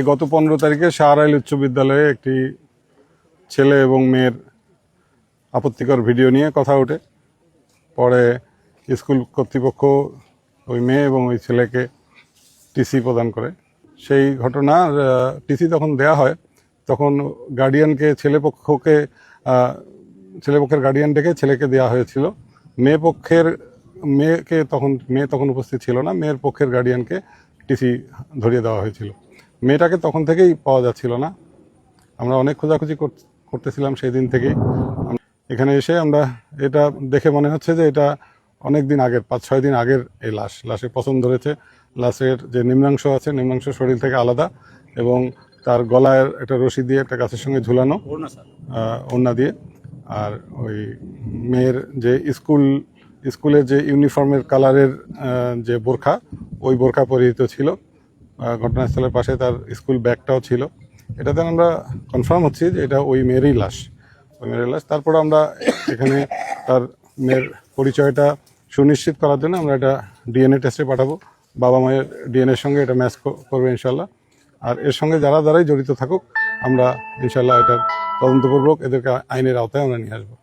গত 15 তারিখে শাহরাইল উচ্চ বিদ্যালয়ে একটি ছেলে এবং মেয়ের আপত্তিকর ভিডিও নিয়ে কথা ওঠে। পরে স্কুল কর্তৃপক্ষ ওই মেয়ে এবং ওই ছেলেকে টিসি প্রদান করে। সেই ঘটনার টিসি যখন দেয়া হয় তখন গার্ডিয়ানকে ছেলেপক্ষের গার্ডিয়ান ডেকে ছেলেকে দেওয়া হয়েছিল। মেয়ে তখন উপস্থিত ছিল না। মেয়ের পক্ষের গার্ডিয়ানকে টিসি ধরিয়ে দেওয়া হয়েছিল। মেয়েটাকে তখন থেকেই পাওয়া যাচ্ছিল না। আমরা অনেক খোঁজাখুঁজি করতেছিলাম সেই দিন থেকেই। এখানে এসে আমরা এটা দেখে মনে হচ্ছে যে এটা অনেক দিন আগের, 5-6 দিন আগের এই লাশের পছন্দ ধরেছে। লাশের যে নিম্নাংশ আছে, নিম্নাংশ শরীর থেকে আলাদা এবং তার গলায় একটা রশি দিয়ে একটা গাছের সঙ্গে ঝুলানো, ওড়না দিয়ে। আর ওই মেয়ের যে স্কুলের যে ইউনিফর্মের কালারের যে বোরখা, ওই বোরখা পরিহিত ছিল। ঘটনাস্থলের পাশে তার স্কুল ব্যাগটাও ছিল। এটাতে আমরা কনফার্ম হচ্ছি যে এটা ওই মেয়েরই লাশ। তারপর আমরা এখানে তার মেয়ের পরিচয়টা সুনিশ্চিত করার জন্য আমরা এটা ডিএনএ টেস্টে পাঠাবো। বাবা মায়ের ডিএনএর সঙ্গে এটা ম্যাচ করবে ইনশাল্লাহ। আর এর সঙ্গে যারাই জড়িত থাকুক আমরা ইনশাল্লাহ এটার তদন্তপূর্বক এদেরকে আইনের আওতায় আমরা নিয়ে আসবো।